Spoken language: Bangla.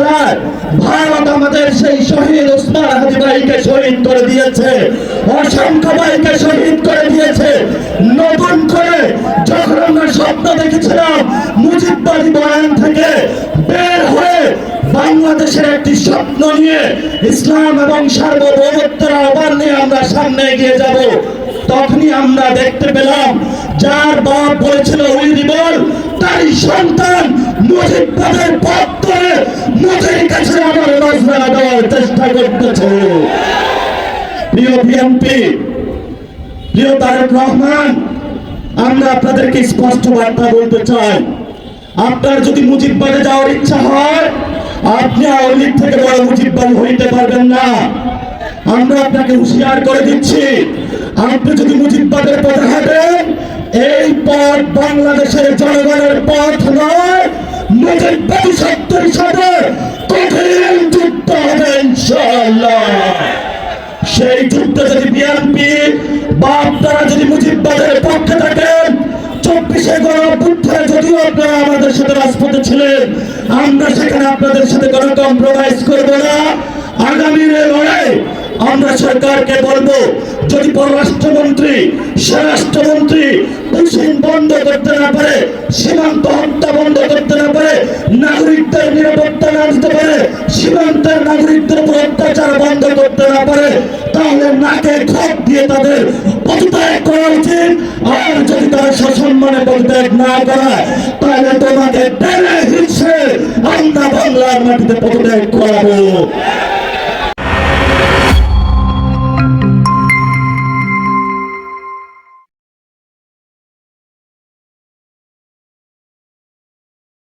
খেলায় ভারত আমাদের সেই শহীদ ওসমান হাদি ভাইকে শহীদ করে দিয়েছে, অসংখ্য ভাইকে শহীদ করে দিয়েছে। নতুন করে যখন আমরা স্বপ্ন দেখেছিলাম মুজিববাদী বয়ান থেকে বের হয়ে বাংলাদেশের একটি স্বপ্ন নিয়ে ইসলাম এবং সার্বভৌমত্বের আহ্বান নিয়ে আমরা সামনে এগিয়ে যাব, তখনই আমরা দেখতে পেলাম যার বাপ বলেছিল উই রিবল, তারই সন্তান মুজিববাদের পথ ধরে মুজিবের কাছে আমার নজরা দেওয়ার চেষ্টা করতেছে। প্রিয় বিএনপি, প্রিয় তারেক রহমান, আমরা আপনাদেরকে স্পষ্ট বার্তা বলতে চাই, আপনার যদি মুজিববাদে যাওয়ার ইচ্ছা হয় আপনি আওয়ামী লীগ থেকে বড় মুজিববাদী হইতে পারবেন না। আমরা আপনাকে হুঁশিয়ার করে দিচ্ছি, আপনি যদি মুজিববাদের পথে হাঁটেন এই পথ বাংলাদেশের জনগণের পথ নয়, মুজিববাদী শক্তির সাথে কঠিন যুদ্ধ হবে ইনশাআল্লাহ। সেই যুদ্ধে যদি বিএনপি বা আপনারা যদি মুজিববাদের পক্ষে থাকেন, 24শে গণঅভ্যুত্থানে যদিও আপনারা আমাদের সাথে রাজপথে ছিলেন, আমরা সেখানে আপনাদের সাথে কোনো কম্প্রোমাইজ করব না। আগামী লড়াই আমরা সরকারকে বলবো, যদি পররাষ্ট্রমন্ত্রী স্বরাষ্ট্রমন্ত্রী পুলিশিং বন্ধ করতে না পারে, সীমান্ত হত্যা বন্ধ করতে না পারে, নাগরিকদের নিরাপত্তা না দিতে পারে, সীমান্তের নাগরিকদের উপর অত্যাচার বন্ধ করতে না পারে, তাহলে নাকে খত দিয়ে তাদের পদত্যাগ করা উচিত। আর যদি তারা সসম্মানে পদত্যাগ না করায় তাহলে তোমাকে টেনে হিঁচড়ে আমরা বাংলার মাটিতে পদত্যাগ করাবো।